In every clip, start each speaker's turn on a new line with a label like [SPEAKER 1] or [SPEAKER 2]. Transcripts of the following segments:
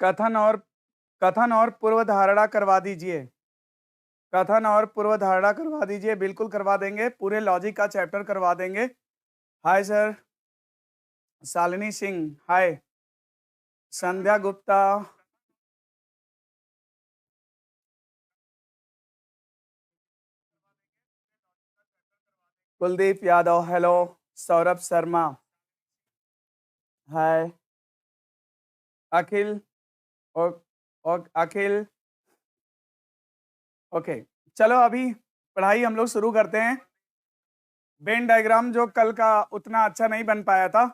[SPEAKER 1] कथन और पूर्वधारणा करवा दीजिए। कथन और पूर्वधारणा करवा दीजिए। बिल्कुल करवा देंगे, पूरे लॉजिक का चैप्टर करवा देंगे। हाय सर, शालिनी सिंह हाय, संध्या गुप्ता, कुलदीप यादव हेलो, सौरभ शर्मा हाय, अखिल और अखिल ओके। चलो अभी पढ़ाई हम लोग शुरू करते हैं। वेन डायग्राम जो कल का उतना अच्छा नहीं बन पाया था,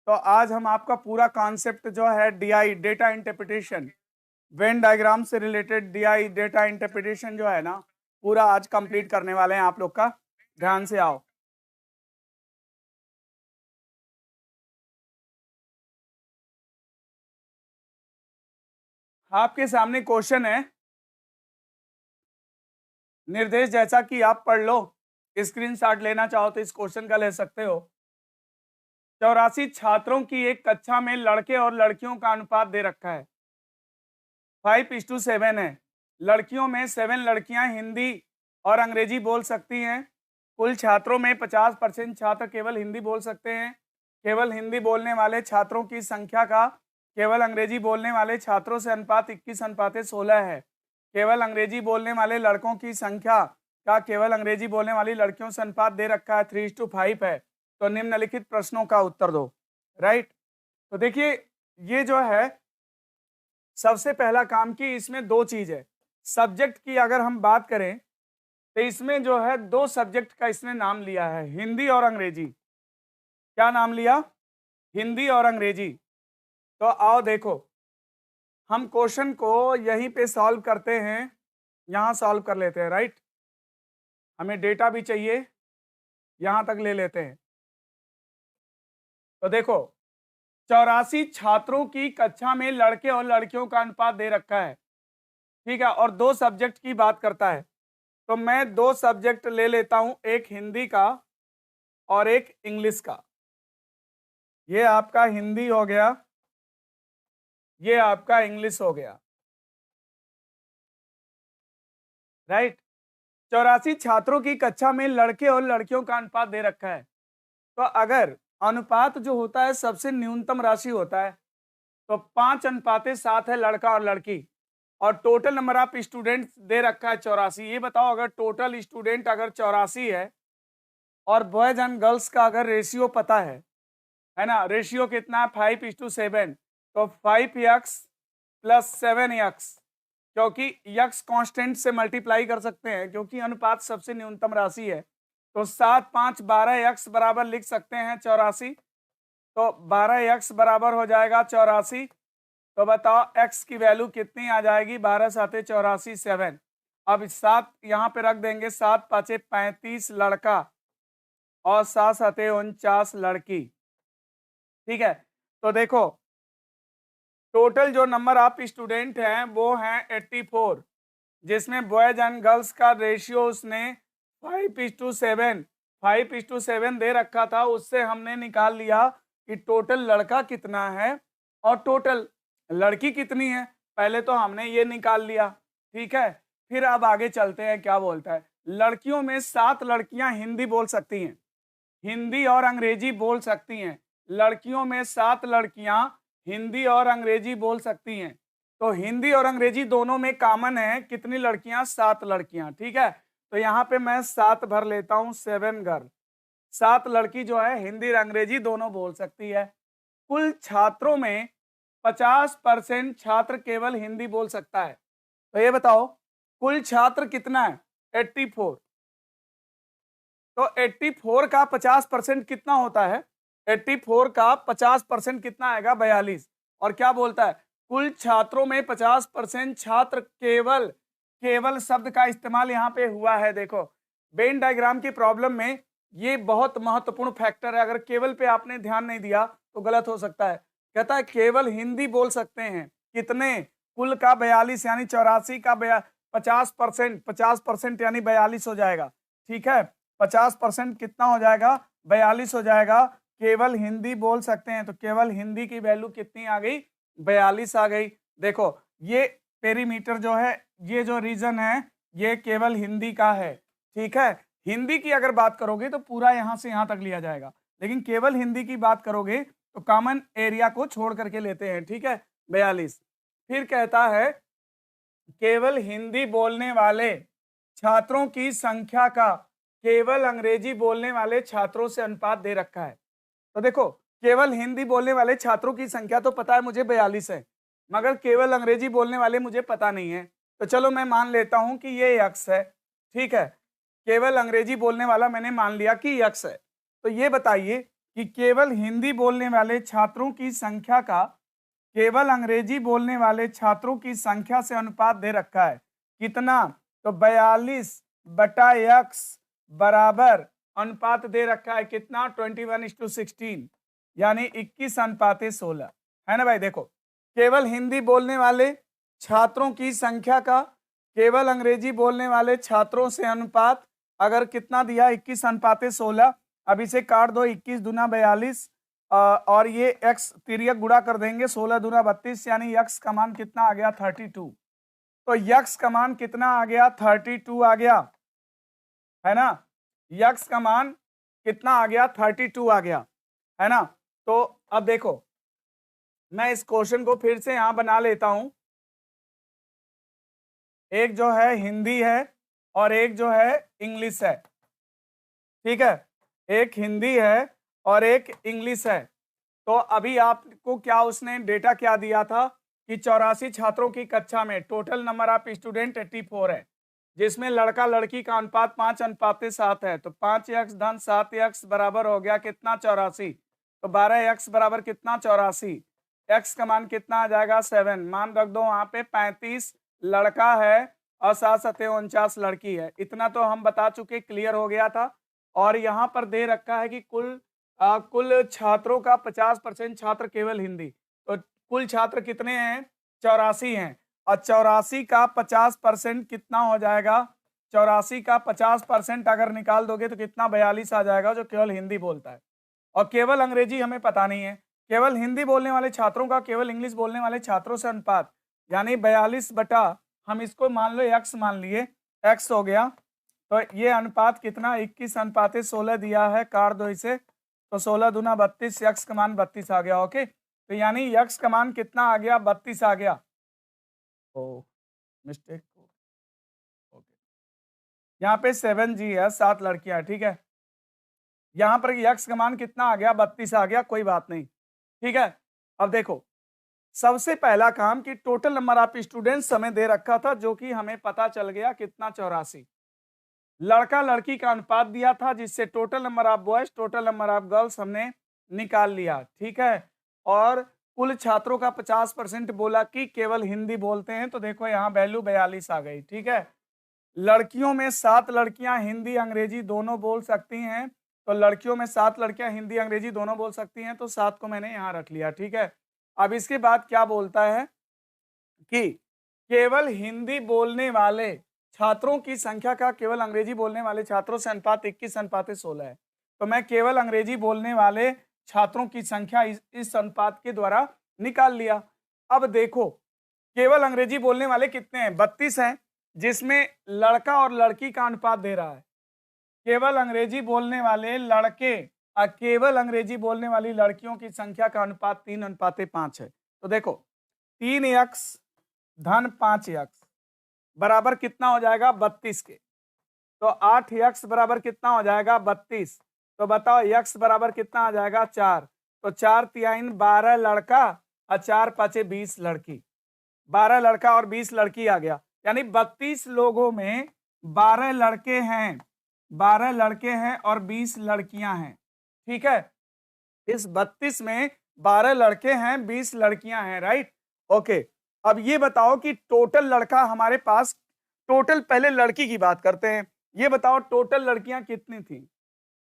[SPEAKER 1] तो आज हम आपका पूरा कॉन्सेप्ट जो है DI data interpretation, Venn diagram से रिलेटेड डीआई डेटा इंटरप्रिटेशन जो है ना, पूरा आज कंप्लीट करने वाले हैं आप लोग का। ध्यान से आओ। आपके सामने क्वेश्चन है, निर्देश जैसा कि आप पढ़ लो, स्क्रीनशॉट लेना चाहो तो इस क्वेश्चन का ले सकते हो। 84 छात्रों की एक कक्षा में लड़के और लड़कियों का अनुपात दे रखा है, 5:7 है। लड़कियों में 7 लड़कियां हिंदी और अंग्रेजी बोल सकती हैं। कुल छात्रों में 50% छात्र केवल हिंदी बोल सकते हैं। केवल हिंदी बोलने वाले छात्रों की संख्या का केवल अंग्रेजी बोलने वाले छात्रों से अनुपात 21:16 है। केवल अंग्रेजी बोलने वाले लड़कों की संख्या का केवल अंग्रेजी बोलने वाली लड़कियों से अनुपात दे रखा है 3:5 है। तो निम्नलिखित प्रश्नों का उत्तर दो। राइट, तो देखिए ये जो है सबसे पहला काम की इसमें दो चीज है। सब्जेक्ट की अगर हम बात करें तो इसमें जो है दो सब्जेक्ट का इसने नाम लिया है, हिंदी और अंग्रेजी। क्या नाम लिया? हिंदी और अंग्रेजी। तो आओ देखो, हम क्वेश्चन को यहीं पे सॉल्व करते हैं, यहां सॉल्व कर लेते हैं। राइट, हमें डेटा भी चाहिए, यहां तक ले लेते हैं। तो देखो 84 छात्रों की कक्षा में लड़के और लड़कियों का अनुपात दे रखा है, ठीक है, और दो सब्जेक्ट की बात करता है। तो मैं दो सब्जेक्ट ले लेता हूं, एक हिंदी का और एक इंग्लिश का। ये आपका हिंदी हो गया, ये आपका इंग्लिश हो गया। राइट, 84 छात्रों की कक्षा में लड़के और लड़कियों का अनुपात दे रखा है। तो अगर अनुपात जो होता है सबसे न्यूनतम राशि होता है, तो 5:7 है लड़का और लड़की, और total number of student they रखा है 84। ये बताओ अगर टोटल स्टूडेंट अगर 84 है और बॉयज एंड गर्ल्स का अगर रेशियो पता है ना, रेशियो कितना है 5:7, तो 5x + 7x, क्योंकि x कांस्टेंट से मल्टीप्लाई कर सकते हैं क्योंकि अनुपात सबसे न्यूनतम राशि है। तो 7, 5, 12x बराबर लिख सकते हैं 84। तो 12x बराबर हो जाएगा 84। तो बताओ x की वैल्यू कितनी आ जाएगी? 12 7 84 7। अब 7 यहाँ पे रख देंगे, 7 5 35 लड़का और 7 7 49 लड़की। ठीक है, तो देखो टोटल जो नंबर ऑफ स्टूडेंट हैं वो हैं 84, जिसमें बॉयज एंड गर्ल्स का रेशियो उसने 5:7 दे रखा था, उससे हमने निकाल लिया कि टोटल लड़का कितना है और टोटल लड़की कितनी है। पहले तो हमने ये निकाल लिया, ठीक है। फिर अब आगे चलते हैं, क्या बोलता है। लड़कियों में 7 लड़कियां हिंदी बोल सकती हैं, हिंदी और अंग्रेजी बोल सकती हैं। लड़कियों में 7 लड़कियां हिंदी और अंग्रेजी बोल सकती हैं। तो हिंदी और अंग्रेजी दोनों में कॉमन है कितनी लड़कियां? 7 लड़कियां, ठीक है। तो यहाँ पे मैं 7 भर लेता हूं, 7 गर्ल। 7 लड़की जो है हिंदी और अंग्रेजी दोनों बोल सकती है। कुल छात्रों में 50% छात्र केवल हिंदी बोल सकता है। तो ये बताओ कुल छात्र कितना है? 84। तो 84 का 50% कितना होता है? 84 का 50% कितना आएगा? 42। और क्या बोलता है? कुल छात्रों में 50% छात्र केवल, केवल शब्द का इस्तेमाल यहाँ पे हुआ है। देखो वेन डायग्राम की प्रॉब्लम में ये बहुत महत्वपूर्ण फैक्टर है। अगर केवल पे आपने ध्यान नहीं दिया तो गलत हो सकता है। कहता है केवल हिंदी बोल सकते हैं कितने? कुल का 42, यानी 84 का 50%, 50% यानी 42 हो जाएगा, ठीक है। 50% कितना हो जाएगा? 42 हो जाएगा। केवल हिंदी बोल सकते हैं, तो केवल हिंदी की वैल्यू कितनी आ गई? 42 आ गई। देखो ये पेरीमीटर जो है, ये जो रीजन है ये केवल हिंदी का है, ठीक है। हिंदी की अगर बात करोगे तो पूरा यहाँ से यहाँ तक लिया जाएगा, लेकिन केवल हिंदी की बात करोगे तो कॉमन एरिया को छोड़ करके लेते हैं, ठीक है। 42 फिर कहता है केवल हिंदी बोलने वाले छात्रों की संख्या का केवल अंग्रेजी बोलने वाले छात्रों से अनुपात दे रखा है। तो देखो केवल हिंदी बोलने वाले छात्रों की संख्या तो पता है मुझे 42 है, मगर केवल अंग्रेजी बोलने वाले मुझे पता नहीं है। तो चलो मैं मान लेता हूं कि ये यक्स है, ठीक है। केवल अंग्रेजी बोलने वाला मैंने मान लिया कि यक्स है। तो ये बताइए कि केवल हिंदी बोलने वाले छात्रों की संख्या का केवल अंग्रेजी बोलने वाले छात्रों की संख्या से अनुपात दे रखा है कितना? तो 42/x बराबर अनुपात दे रखा है कितना? 21:16 यानी 21:16 है ना भाई। देखो केवल हिंदी बोलने वाले छात्रों की संख्या का केवल अंग्रेजी बोलने वाले छात्रों से अनुपात अगर कितना दिया? 21:16। अब इसे काट दो, 21 दूना 42 और ये x तिर्यक गुणा कर देंगे, 16 दूना 32 यानी x का मान कितना आ गया? 32। तो x का मान कितना आ गया? 32 आ गया, है ना। x का मान कितना आ गया? 32 आ गया, है ना। तो अब देखो मैं इस क्वेश्चन को फिर से यहां बना लेता हूं। एक जो है हिंदी है और एक जो है इंग्लिश है, ठीक है। एक हिंदी है और एक इंग्लिश है। तो अभी आपको क्या उसने डेटा क्या दिया था कि 84 छात्रों की कक्षा में टोटल नंबर ऑफ स्टूडेंट 84 है, जिसमें लड़का लड़की का अनुपात 5:7 है। तो 5x धन 7x बराबर हो गया कितना? 84। तो 12x बराबर कितना? 84। x का मान कितना आ जाएगा? 7। मान रख दो वहां पे 35 लड़का है और 7×7 लड़की है। इतना तो हम बता चुके, क्लियर हो गया था। और यहाँ पर दे रखा है कि कुल छात्रों का 50% छात्र केवल हिंदी। तो कुल छात्र कितने हैं? 84 हैं। और 84 का 50% कितना हो जाएगा? 84 का 50% अगर निकाल दोगे तो कितना? 42 आ जाएगा, जो केवल हिंदी बोलता है। और केवल अंग्रेजी हमें पता नहीं है। केवल हिंदी बोलने वाले छात्रों का केवल इंग्लिश बोलने वाले छात्रों से अनुपात यानी 42 बटा, हम इसको मान लो x मान लिए, x हो गया। तो ये अनुपात कितना? 21:16 दिया है, काट दो इसे। तो 16 दूना 32, x का मान 32 आ गया। ओके, तो यानी x का मान कितना आ गया? 32 आ गया। ओ मिस्टेक, ओके। यहाँ पे 7G है, 7 लड़कियां हैं, ठीक है। यहाँ पर x का मान कितना आ गया? 32 आ गया, कोई बात नहीं, ठीक है। अब देखो सबसे पहला काम कि टोटल नंबर ऑफ स्टूडेंट्स हमें दे रखा था, जो कि हमें पता चल गया कितना? 84। लड़का लड़की का अनुपात दिया था, जिससे total number of boys total number of girls हमने निकाल लिया, ठीक है। और कुल छात्रों का 50% बोला कि केवल हिंदी बोलते हैं। तो देखो यहाँ वैल्यू 42 आ गई, ठीक है। लड़कियों में 7 लड़कियां हिंदी अंग्रेजी दोनों बोल सकती हैं। तो लड़कियों में 7 लड़कियां हिंदी अंग्रेजी दोनों बोल सकती हैं, तो 7 को मैंने यहाँ रख लिया, ठीक है। अब इसके बाद क्या बोलता है कि केवल हिंदी बोलने वाले छात्रों की संख्या का केवल अंग्रेजी बोलने वाले छात्रों से अनुपात 21:16 है। तो मैं केवल अंग्रेजी बोलने वाले छात्रों की संख्या इस अनुपात के द्वारा निकाल लिया। अब देखो केवल अंग्रेजी बोलने वाले कितने हैं? 32 हैं, जिसमें लड़का और लड़की का अनुपात दे रहा है। केवल अंग्रेजी बोलने वाले लड़के और केवल अंग्रेजी बोलने वाली लड़कियों की संख्या का अनुपात 3:5 है। तो देखो 3x धन 5x बराबर कितना हो जाएगा? 32 के। तो 8x बराबर कितना हो जाएगा? 32। तो बताओ x बराबर कितना आ जाएगा? 4। तो 4 तिहाई 12 लड़का और 4 5 20 लड़की। 12 लड़का और 20 लड़की आ गया, यानी 32 लोगों में 12 लड़के हैं, 12 लड़के हैं और 20 लड़कियां हैं, ठीक है। इस 32 में 12 लड़के हैं, 20 लड़कियां हैं, राइट। ओके, अब ये बताओ कि टोटल लड़का हमारे पास, टोटल पहले लड़की की बात करते हैं। ये बताओ टोटल लड़कियां कितनी थी?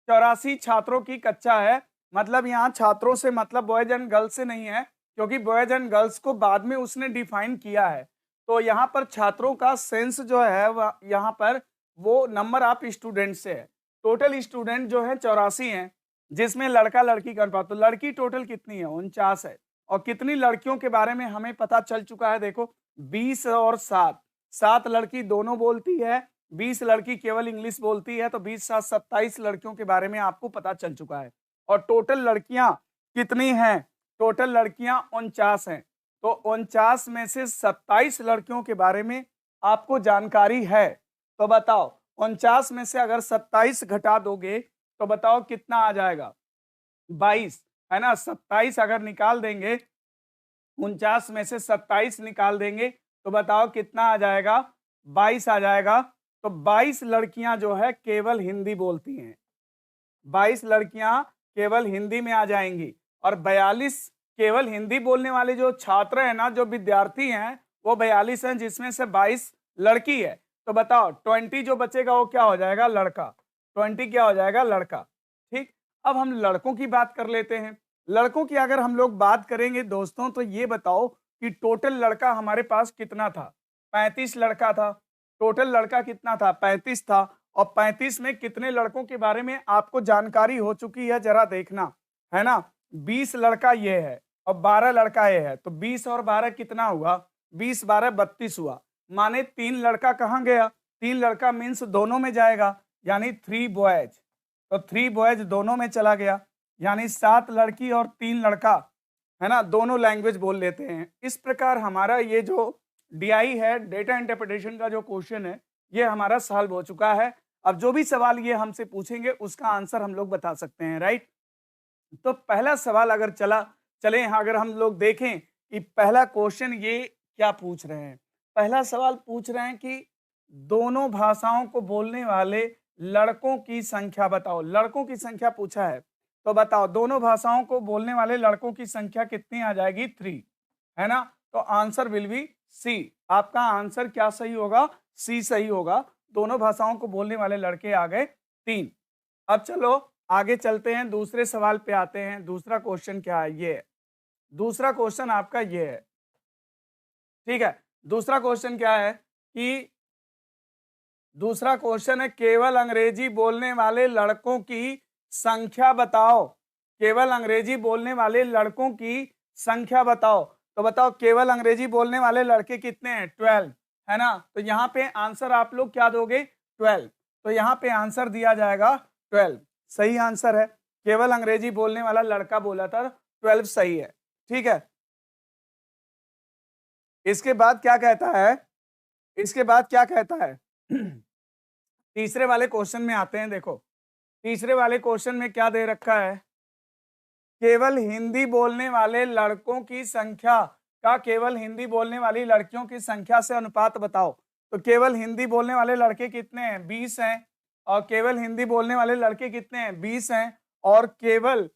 [SPEAKER 1] 84 छात्रों की कक्षा है, मतलब यहाँ छात्रों से मतलब बॉयज एंड गर्ल्स से नहीं है, क्योंकि बॉयज एंड गर्ल्स को बाद में उसने डिफाइन किया है। तो यहाँ पर छात्रों का सेंस जो है यहाँ पर वो नंबर ऑफ स्टूडेंट से है। टोटल स्टूडेंट जो है 84 हैं, जिसमें लड़का लड़की का अनुपात, तो लड़की टोटल कितनी है? 49 है। और कितनी लड़कियों के बारे में हमें पता चल चुका है। देखो 20 और 7, 7 लड़की दोनों बोलती है, 20 लड़की केवल इंग्लिश बोलती है, तो 20 7 27 लड़कियों के बारे में आपको पता चल चुका है। और टोटल लड़कियां कितनी हैं? टोटल लड़कियां 49 हैं। तो 49 में से 27 लड़कियों के बारे में आपको जानकारी है। तो बताओ 49 में से अगर 27 घटा दोगे तो बताओ कितना आ जाएगा? 22, है ना। 27 अगर निकाल देंगे, 49 में से 27 निकाल देंगे तो बताओ कितना आ जाएगा? 22 आ जाएगा। तो 22 लड़कियां जो है केवल हिंदी बोलती हैं, 22 लड़कियां केवल हिंदी में आ जाएंगी। और 42 केवल हिंदी बोलने वाले जो छात्र हैं ना, जो विद्यार्थी हैं, वो 42 हैं, जिसमें से 22 लड़की है। तो बताओ 20 जो बचेगा वो क्या हो जाएगा? लड़का। 20 क्या हो जाएगा? लड़का। ठीक। अब हम लड़कों की बात कर लेते हैं। लड़कों की अगर हम लोग बात करेंगे दोस्तों, तो ये बताओ कि टोटल लड़का हमारे पास कितना था? 35 लड़का था। टोटल लड़का कितना था? 35 था। और 35 में कितने लड़कों के बारे में आपको जानकारी हो चुकी है? जरा देखना, है ना। 20 लड़का ये है और 12 लड़का ये है, तो 20 और 12 कितना हुआ? 20 12 32 हुआ। माने 3 लड़का कहाँ गया? 3 लड़का मीन्स दोनों में जाएगा, यानी 3 बॉयज। तो 3 बॉयज दोनों में चला गया, यानी 7 लड़की और 3 लड़का, है ना, दोनों लैंग्वेज बोल लेते हैं। इस प्रकार हमारा ये जो डीआई है, डेटा इंटरप्रिटेशन का जो क्वेश्चन है, ये हमारा सॉल्व हो चुका है। अब जो भी सवाल ये हमसे पूछेंगे उसका आंसर हम लोग बता सकते हैं, राइट। तो पहला सवाल अगर चले यहाँ अगर हम लोग देखें कि पहला क्वेश्चन ये क्या पूछ रहे हैं। पहला सवाल पूछ रहे हैं कि दोनों भाषाओं को बोलने वाले लड़कों की संख्या बताओ। लड़कों की संख्या पूछा है, तो बताओ दोनों भाषाओं को बोलने वाले लड़कों की संख्या कितनी आ जाएगी? 3, है ना। तो आंसर विल बी सी। आपका आंसर क्या सही होगा? सी सही होगा। दोनों भाषाओं को बोलने वाले लड़के आ गए 3। अब चलो आगे चलते हैं, दूसरे सवाल पे आते हैं। दूसरा क्वेश्चन क्या है? ये दूसरा क्वेश्चन आपका ये है, ठीक है। दूसरा क्वेश्चन क्या है कि दूसरा क्वेश्चन है केवल अंग्रेजी बोलने वाले लड़कों की संख्या बताओ। केवल अंग्रेजी बोलने वाले लड़कों की संख्या बताओ। तो बताओ केवल अंग्रेजी बोलने वाले लड़के कितने हैं? 12, है ना। तो यहाँ पे आंसर आप लोग क्या दोगे? 12। तो यहाँ पे आंसर दिया जाएगा 12, सही आंसर है। केवल अंग्रेजी बोलने वाला लड़का बोला था, 12 सही है, ठीक है। इसके बाद क्या कहता है? इसके बाद क्या कहता है? तीसरे वाले क्वेश्चन में आते हैं। देखो तीसरे वाले क्वेश्चन में क्या दे रखा है? केवल हिंदी बोलने वाले लड़कों की संख्या का केवल हिंदी बोलने वाली लड़कियों की संख्या से अनुपात बताओ। तो केवल हिंदी बोलने वाले लड़के कितने हैं? 20 हैं। और केवल हिंदी बोलने वाले लड़के कितने हैं? 20 हैं। और केवल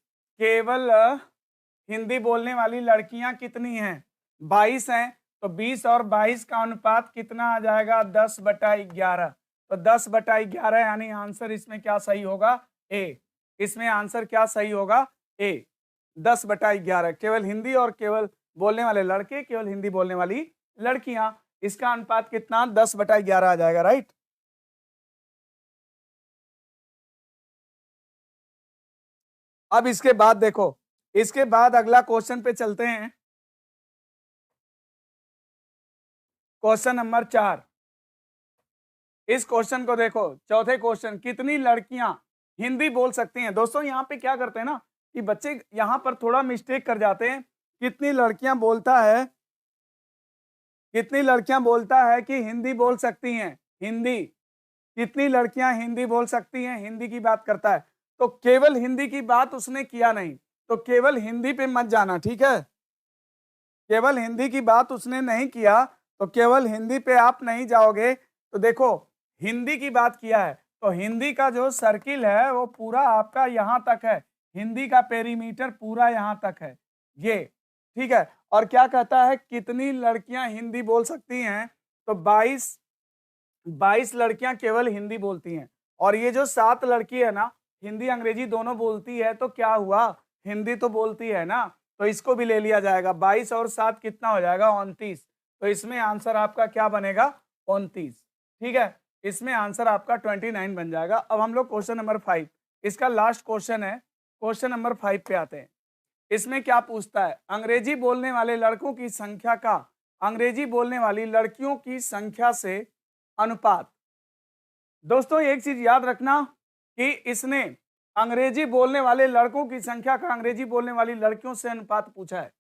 [SPEAKER 1] हिंदी बोलने वाली लड़कियां कितनी हैं? 22 हैं। तो 20 और 22 का अनुपात कितना आ जाएगा? 10/11। तो 10/11 यानी आंसर इसमें क्या सही होगा? ए। इसमें आंसर क्या सही होगा? ए, 10/11। केवल हिंदी और केवल बोलने वाले लड़के, केवल हिंदी बोलने वाली लड़कियां, इसका अनुपात कितना? 10/11 आ जाएगा, राइट। अब इसके बाद देखो, इसके बाद अगला क्वेश्चन पे चलते हैं। Question number 4। इस क्वेश्चन को देखो, चौथे क्वेश्चन, कितनी लड़कियां हिंदी बोल सकती हैं? दोस्तों यहाँ पे क्या करते हैं ना कि बच्चे यहाँ पर थोड़ा मिस्टेक कर जाते हैं। कितनी लड़कियां बोलता है कि हिंदी बोल सकती हैं? हिंदी, कितनी लड़कियां हिंदी बोल सकती हैं, हिंदी की बात करता है। तो केवल हिंदी की बात उसने किया नहीं, तो केवल हिंदी पे मत जाना, ठीक है। केवल हिंदी की बात उसने नहीं किया, तो केवल हिंदी पे आप नहीं जाओगे। तो देखो हिंदी की बात किया है, तो हिंदी का जो सर्किल है वो पूरा आपका यहाँ तक है। हिंदी का पेरीमीटर पूरा यहाँ तक है, ये, ठीक है। और क्या कहता है? कितनी लड़कियां हिंदी बोल सकती हैं? तो 22 लड़कियां केवल हिंदी बोलती हैं। और ये जो 7 लड़की है ना, हिंदी अंग्रेजी दोनों बोलती है, तो क्या हुआ? हिंदी तो बोलती है ना, तो इसको भी ले लिया जाएगा। 22 और 7 कितना हो जाएगा? 29। तो इसमें आंसर आपका क्या बनेगा? 29, ठीक है। इसमें आंसर आपका 29 बन जाएगा। अब हम लोग क्वेश्चन नंबर 5, इसका लास्ट क्वेश्चन है। क्वेश्चन नंबर 5 पे आते हैं। इसमें क्या पूछता है, अंग्रेजी बोलने वाले लड़कों की संख्या का अंग्रेजी बोलने वाली लड़कियों की संख्या से अनुपात। दोस्तों एक चीज याद रखना कि इसने अंग्रेजी बोलने वाले लड़कों की संख्या का अंग्रेजी बोलने वाली लड़कियों से अनुपात पूछा है।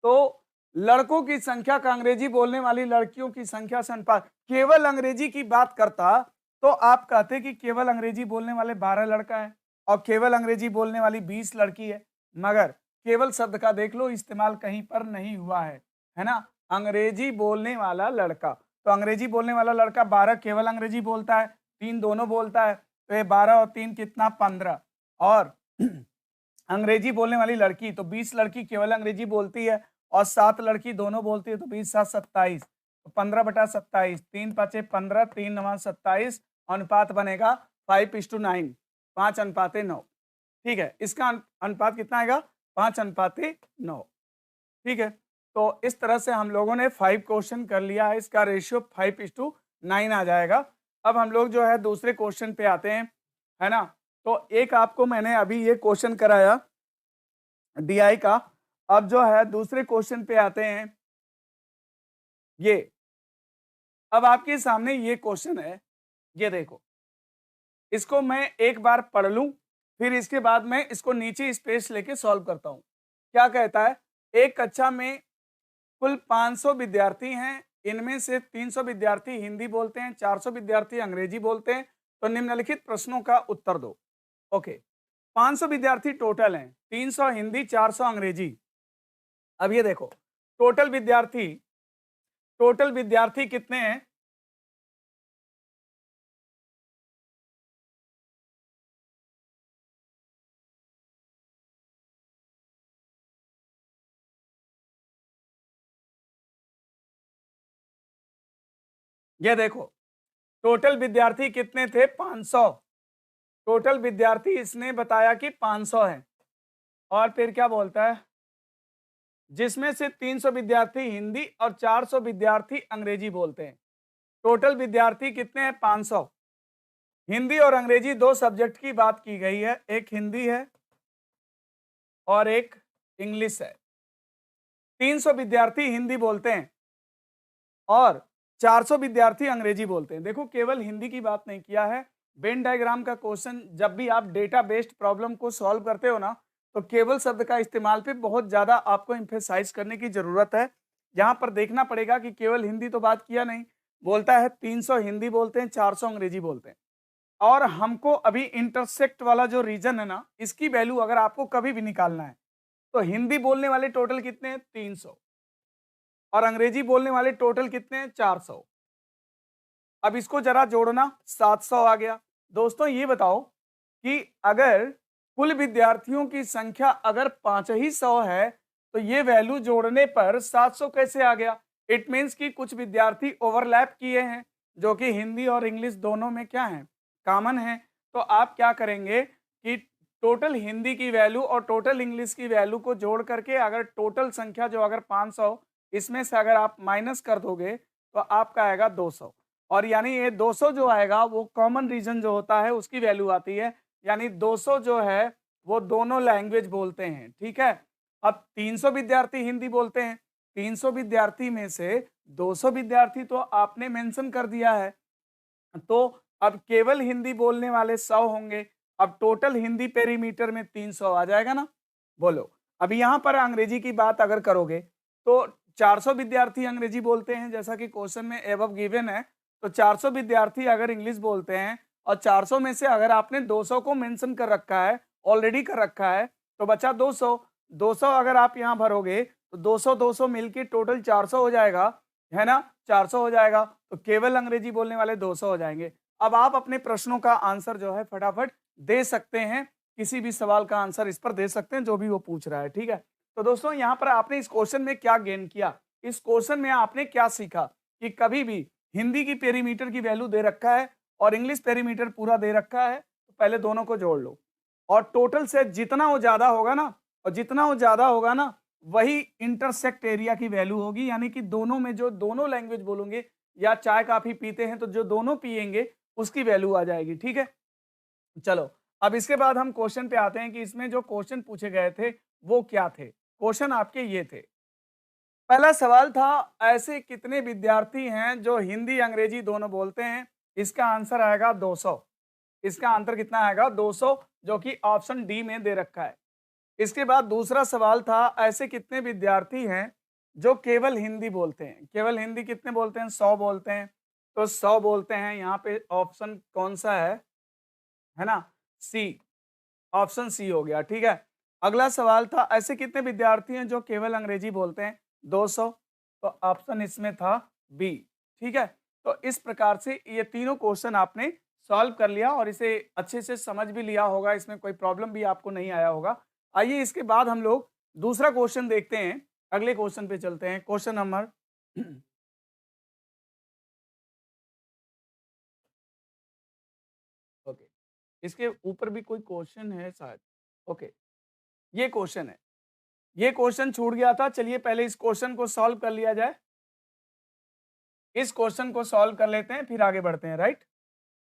[SPEAKER 1] तो लड़कों की संख्या का अंग्रेजी बोलने वाली लड़कियों की संख्या से अनुपात, केवल अंग्रेजी की बात करता तो आप कहते कि केवल अंग्रेजी बोलने वाले 12 लड़का है और केवल अंग्रेजी बोलने वाली 20 लड़की है, मगर केवल शब्द का देख लो इस्तेमाल कहीं पर नहीं हुआ है ना। अंग्रेजी बोलने वाला लड़का, तो अंग्रेजी बोलने वाला लड़का 12 केवल अंग्रेजी बोलता है, 3 दोनों बोलता है, तो ये 12 और 3 कितना 15। और अंग्रेजी बोलने वाली लड़की तो 20 लड़की केवल अंग्रेजी बोलती है और 7 लड़की दोनों बोलती है, तो 20 7 27, तो 15/27, 3 5 15, 3 9 27, अनुपात बनेगा 5:9, 5:9। ठीक है, इसका अनुपात कितना आएगा 5:9। ठीक है, तो इस तरह से हम लोगों ने 5 क्वेश्चन कर लिया है, इसका रेशियो 5:9 आ जाएगा। अब हम लोग जो है दूसरे क्वेश्चन पे आते हैं, है ना। तो एक आपको मैंने अभी ये क्वेश्चन कराया डीआई का, अब जो है दूसरे क्वेश्चन पे आते हैं। ये अब आपके सामने ये क्वेश्चन है, ये देखो, इसको मैं एक बार पढ़ लूं, फिर इसके बाद मैं इसको नीचे स्पेस लेके सॉल्व करता हूं। क्या कहता है, एक कक्षा में कुल 500 विद्यार्थी हैं, इनमें से 300 विद्यार्थी हिंदी बोलते हैं, 400 विद्यार्थी अंग्रेजी बोलते हैं, तो निम्नलिखित प्रश्नों का उत्तर दो। ओके, 500 विद्यार्थी टोटल हैं, 300 हिंदी, 400 अंग्रेजी। अब ये देखो टोटल विद्यार्थी कितने हैं, ये देखो टोटल विद्यार्थी कितने थे 500, टोटल विद्यार्थी इसने बताया कि 500 हैं, और फिर क्या बोलता है, जिसमें से 300 विद्यार्थी हिंदी और 400 विद्यार्थी अंग्रेजी बोलते हैं। टोटल विद्यार्थी कितने हैं 500, हिंदी और अंग्रेजी दो सब्जेक्ट की बात की गई है, एक हिंदी है और एक इंग्लिश है। 300 विद्यार्थी हिंदी बोलते हैं और 400 विद्यार्थी अंग्रेजी बोलते हैं। देखो केवल हिंदी की बात नहीं किया है, वेन डायग्राम का क्वेश्चन जब भी आप डेटा बेस्ड प्रॉब्लम को सॉल्व करते हो ना, तो केवल शब्द का इस्तेमाल पे बहुत ज्यादा आपको एम्फेसाइज करने की जरूरत है। यहाँ पर देखना पड़ेगा कि केवल हिंदी तो बात किया नहीं, बोलता है 300 हिंदी बोलते हैं, 400 अंग्रेजी बोलते हैं। और हमको अभी इंटरसेक्ट वाला जो रीजन है ना, इसकी वैल्यू अगर आपको कभी भी निकालना है, तो हिंदी बोलने वाले टोटल कितने हैं 300 और अंग्रेजी बोलने वाले टोटल कितने हैं 400। अब इसको जरा जोड़ना, 700 आ गया। दोस्तों ये बताओ कि अगर कुल विद्यार्थियों की संख्या अगर 5 ही 100 है, तो ये वैल्यू जोड़ने पर 700 कैसे आ गया। इट मीन्स कि कुछ विद्यार्थी ओवरलैप किए हैं, जो कि हिंदी और इंग्लिश दोनों में क्या है, कॉमन है। तो आप क्या करेंगे कि टोटल हिंदी की वैल्यू और टोटल इंग्लिश की वैल्यू को जोड़ करके अगर टोटल संख्या जो अगर 500, इसमें से अगर आप माइनस कर दोगे तो आपका आएगा 200, और यानी ये 200 जो आएगा वो कॉमन रीजन जो होता है उसकी वैल्यू आती है, यानी 200 जो है वो दोनों लैंग्वेज बोलते हैं। ठीक है, अब 300 विद्यार्थी हिंदी बोलते हैं, 300 विद्यार्थी में से 200 विद्यार्थी तो आपने मेंशन कर दिया है, तो अब केवल हिंदी बोलने वाले 100 होंगे। अब टोटल हिंदी पेरीमीटर में 300 आ जाएगा ना। बोलो अब यहाँ पर अंग्रेजी की बात अगर करोगे तो 400 विद्यार्थी अंग्रेजी बोलते हैं, जैसा कि क्वेश्चन में एबव गिवन है, तो 400 विद्यार्थी अगर इंग्लिश बोलते हैं और 400 में से अगर आपने 200 को मेंशन कर रखा है, ऑलरेडी कर रखा है, तो बचा 200। 200 अगर आप यहाँ भरोगे तो 200 200 मिलके टोटल 400 हो जाएगा, है ना, 400 हो जाएगा, तो केवल अंग्रेजी बोलने वाले 200 हो जाएंगे। अब आप अपने प्रश्नों का आंसर जो है फटाफट दे सकते हैं, किसी भी सवाल का आंसर इस पर दे सकते हैं जो भी वो पूछ रहा है। ठीक है, तो दोस्तों यहाँ पर आपने इस क्वेश्चन में क्या गेन किया, इस क्वेश्चन में आपने क्या सीखा कि कभी भी हिंदी की पेरीमीटर की वैल्यू दे रखा है और इंग्लिश पेरीमीटर पूरा दे रखा है, तो पहले दोनों को जोड़ लो और टोटल से जितना वो ज्यादा होगा ना, और जितना वो ज्यादा होगा ना वही इंटरसेक्ट एरिया की वैल्यू होगी, यानी कि दोनों में जो दोनों लैंग्वेज बोलोगे या चाय काफी पीते हैं तो जो दोनों पिएंगे उसकी वैल्यू आ जाएगी। ठीक है, चलो अब इसके बाद हम क्वेश्चन पे आते हैं कि इसमें जो क्वेश्चन पूछे गए थे वो क्या थे? क्वेश्चन आपके ये थे। पहला सवाल था, ऐसे कितने विद्यार्थी हैं जो हिंदी अंग्रेजी दोनों बोलते हैं? इसका आंसर आएगा 200। इसका आंसर कितना आएगा? 200, जो कि ऑप्शन डी में दे रखा है। इसके बाद दूसरा सवाल था, ऐसे कितने विद्यार्थी हैं जो केवल हिंदी बोलते हैं? केवल हिंदी कितने बोलते हैं? 100 बोलते हैं। तो 100 बोलते हैं, यहाँ पे ऑप्शन कौन सा है ना? सी, ऑप्शन सी हो गया, ठीक है। अगला सवाल था, ऐसे कितने विद्यार्थी हैं जो केवल अंग्रेजी बोलते हैं? 200। तो ऑप्शन इसमें था बी, ठीक है। तो इस प्रकार से ये तीनों क्वेश्चन आपने सॉल्व कर लिया और इसे अच्छे से समझ भी लिया होगा, इसमें कोई प्रॉब्लम भी आपको नहीं आया होगा। आइए इसके बाद हम लोग दूसरा क्वेश्चन देखते हैं, अगले क्वेश्चन पे चलते हैं। क्वेश्चन नंबर ओके, इसके ऊपर भी कोई क्वेश्चन है शायद। ओके, ये क्वेश्चन है, ये क्वेश्चन छूट गया था। चलिए पहले इस क्वेश्चन को सॉल्व कर लिया जाए। इस क्वेश्चन को सॉल्व कर लेते हैं, फिर आगे बढ़ते हैं, राइट।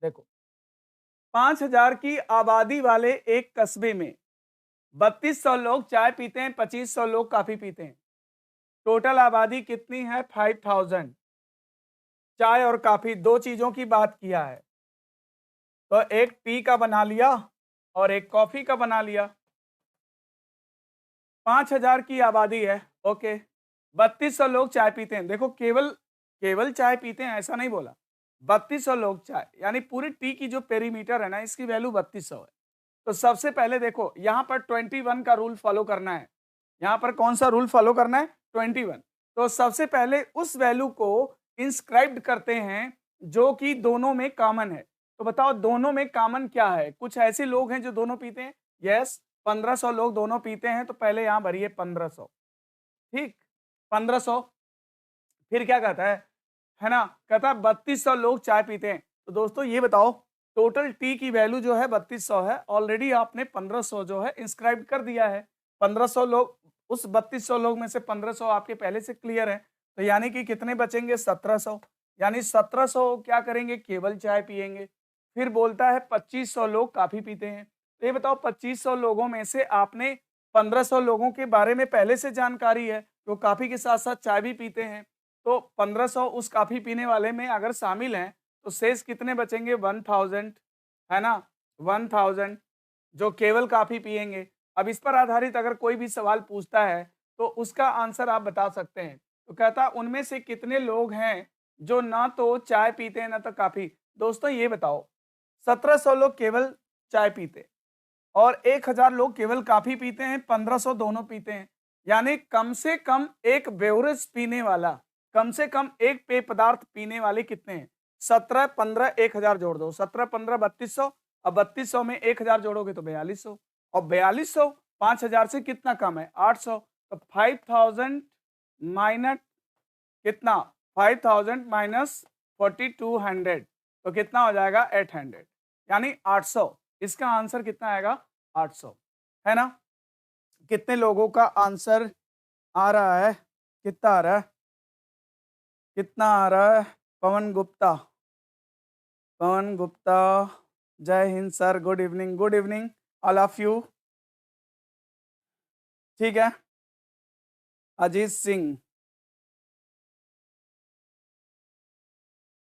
[SPEAKER 1] देखो, 5000 की आबादी वाले एक कस्बे में 3200 लोग चाय पीते हैं, 2500 लोग कॉफी पीते हैं। टोटल आबादी कितनी है? 5000। चाय और कॉफी दो चीजों की बात किया है, तो एक टी का बना लिया और एक कॉफी का बना लिया। 5000 की आबादी है, ओके। 3200 लोग चाय पीते हैं। देखो, केवल केवल चाय पीते हैं ऐसा नहीं बोला, 3200 लोग चाय, यानी पूरी टी की जो पेरीमीटर है ना, इसकी वैल्यू 3200 है। तो सबसे पहले देखो, यहाँ पर 21 का रूल फॉलो करना है। यहाँ पर कौन सा रूल फॉलो करना है? 21। तो सबसे पहले उस वैल्यू को इंस्क्राइब्ड करते हैं जो कि दोनों में कॉमन है। तो बताओ दोनों में कॉमन क्या है? कुछ ऐसे लोग हैं जो दोनों पीते हैं, यस। 1500 लोग दोनों पीते हैं, तो पहले यहां भरिए 1500, ठीक, 1500। फिर क्या कहता है ना, कहता है 3200 लोग चाय पीते हैं। तो दोस्तों ये बताओ, टोटल टी की वैल्यू जो है 3200 है, ऑलरेडी आपने 1500 जो है इंस्क्राइब कर दिया है। 1500 लोग, उस 3200 लोग में से 1500 आपके पहले से क्लियर है, तो यानी कि कितने बचेंगे? 1700। यानी 1700 क्या करेंगे? केवल चाय पिएंगे। फिर बोलता है 2500 लोग कॉफी पीते हैं। तो ये बताओ, 2500 लोगों में से आपने 1500 लोगों के बारे में पहले से जानकारी है, तो कॉफी के साथ साथ चाय भी पीते हैं। तो 1500 उस कॉफी पीने वाले में अगर शामिल हैं, तो शेष कितने बचेंगे? 1000, है ना, 1000 जो केवल कॉफी पिएंगे। अब इस पर आधारित अगर कोई भी सवाल पूछता है, तो उसका आंसर आप बता सकते हैं। तो कहता है उनमें से कितने लोग हैं जो ना तो चाय पीते हैं ना तो कॉफी। दोस्तों ये बताओ, 1700 लोग केवल चाय पीते और 1000 लोग केवल कॉफी पीते हैं, 1500 दोनों पीते हैं। यानी कम से कम एक बेवरेज पीने वाला, कम से कम एक पेय पदार्थ पीने वाले कितने हैं? 17, 15, 1000 जोड़ दो, 17, 15, 3200। अब 3200 में 1000 जोड़ोगे तो 4200, और 4200 5000 से कितना कम है? 800। तो 5000 माइनस कितना? 5000 माइनस 4200, तो कितना हो जाएगा? 800, यानी 800। इसका आंसर कितना आएगा? 800, है ना। कितने लोगों का आंसर आ रहा है? कितना आ रहा है? कितना आ रहा है? पवन गुप्ता, पवन गुप्ता, जय Hind sir, good evening, good evening all of you, ठीक है। अजीत सिंह,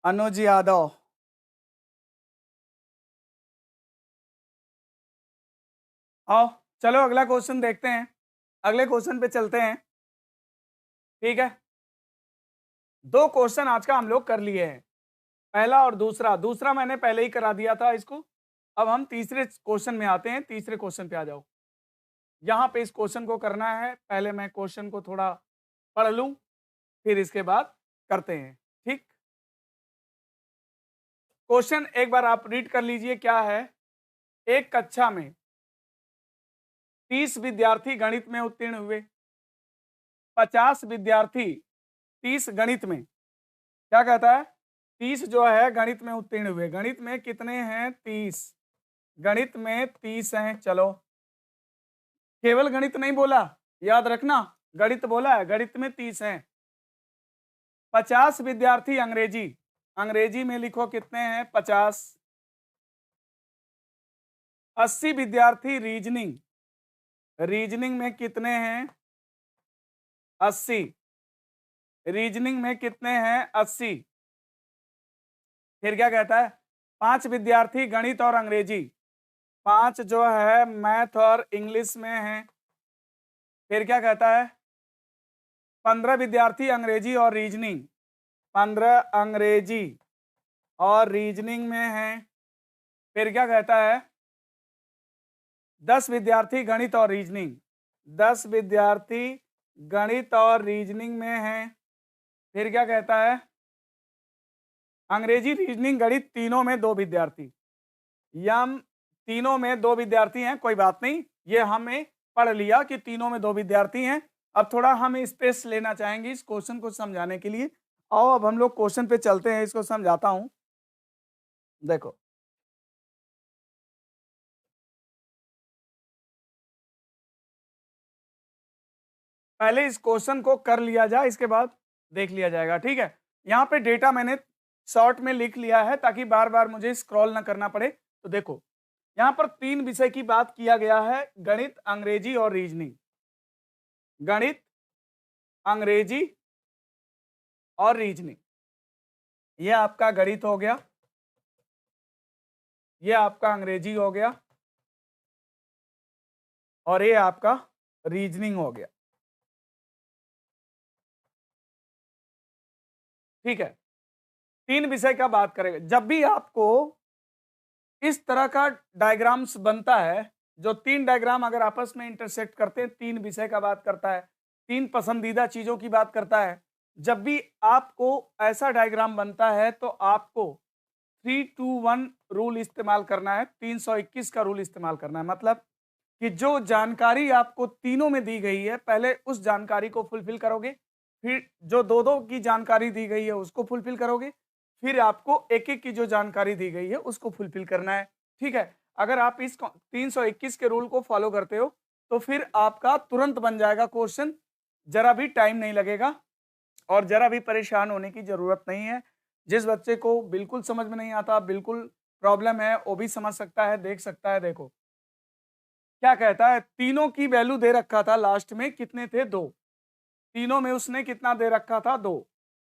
[SPEAKER 1] अनुज यादव, आओ चलो अगला क्वेश्चन देखते हैं, अगले क्वेश्चन पे चलते हैं, ठीक है। दो क्वेश्चन आज का हम लोग कर लिए हैं, पहला और दूसरा। दूसरा मैंने पहले ही करा दिया था इसको। अब हम तीसरे क्वेश्चन में आते हैं। तीसरे क्वेश्चन पे आ जाओ। यहाँ पे इस क्वेश्चन को करना है, पहले मैं क्वेश्चन को थोड़ा पढ़ लूं, फिर इसके बाद करते हैं, ठीक। क्वेश्चन एक बार आप रीड कर लीजिए, क्या है। एक कक्षा में 30 विद्यार्थी गणित में उत्तीर्ण हुए, 50 विद्यार्थी 30 गणित में, क्या कहता है? 30 जो है गणित में उत्तीर्ण हुए। गणित में कितने हैं? 30। गणित में 30 हैं। चलो, केवल गणित नहीं बोला, याद रखना, गणित बोला है, गणित में 30 हैं। 50 विद्यार्थी अंग्रेजी, अंग्रेजी में लिखो कितने हैं? 50। 80 विद्यार्थी रीजनिंग, रीजनिंग में कितने हैं? 80। रीजनिंग में कितने हैं? 80। फिर क्या कहता है? 5 विद्यार्थी गणित और अंग्रेजी, 5 जो है मैथ और इंग्लिश में हैं। फिर क्या कहता है? 15 विद्यार्थी अंग्रेजी और रीजनिंग, 15 अंग्रेजी और रीजनिंग में हैं। फिर क्या कहता है? 10 विद्यार्थी गणित और रीजनिंग, 10 विद्यार्थी गणित और रीजनिंग में हैं। फिर क्या कहता है? अंग्रेजी रीजनिंग गणित तीनों में 2 विद्यार्थी, यम तीनों में 2 विद्यार्थी हैं, कोई बात नहीं, ये हमें पढ़ लिया कि तीनों में 2 विद्यार्थी हैं। अब थोड़ा हम स्पेस लेना चाहेंगे इस क्वेश्चन को समझाने के लिए। आओ अब हम लोग क्वेश्चन पे चलते हैं, इसको समझाता हूं। देखो पहले इस क्वेश्चन को कर लिया जाए, इसके बाद देख लिया जाएगा, ठीक है। यहाँ पे डेटा मैंने शॉर्ट में लिख लिया है ताकि बार बार मुझे स्क्रॉल ना करना पड़े। तो देखो यहाँ पर 3 विषय की बात किया गया है, गणित, अंग्रेजी और रीजनिंग। गणित, अंग्रेजी और रीजनिंग, ये आपका गणित हो गया, ये आपका अंग्रेजी हो गया और ये आपका रीजनिंग हो गया, ठीक है। 3 विषय का बात करेंगे। जब भी आपको इस तरह का डायग्राम्स बनता है, जो 3 डायग्राम अगर आपस में इंटरसेक्ट करते हैं, 3 विषय का बात करता है, 3 पसंदीदा चीजों की बात करता है, जब भी आपको ऐसा डायग्राम बनता है तो आपको 3-2-1 रूल इस्तेमाल करना है, 321 का रूल इस्तेमाल करना है। मतलब कि जो जानकारी आपको तीनों में दी गई है, पहले उस जानकारी को फुलफिल करोगे, फिर जो 2-2 की जानकारी दी गई है उसको फुलफिल करोगे, फिर आपको एक-एक की जो जानकारी दी गई है उसको फुलफिल करना है, ठीक है। अगर आप इस 321 के रूल को फॉलो करते हो तो फिर आपका तुरंत बन जाएगा क्वेश्चन, जरा भी टाइम नहीं लगेगा और जरा भी परेशान होने की जरूरत नहीं है। जिस बच्चे को बिल्कुल समझ में नहीं आता, बिल्कुल प्रॉब्लम है, वो भी समझ सकता है, देख सकता है। देखो क्या कहता है, तीनों की वैल्यू दे रखा था, लास्ट में कितने थे? 2। तीनों में उसने कितना दे रखा था? 2।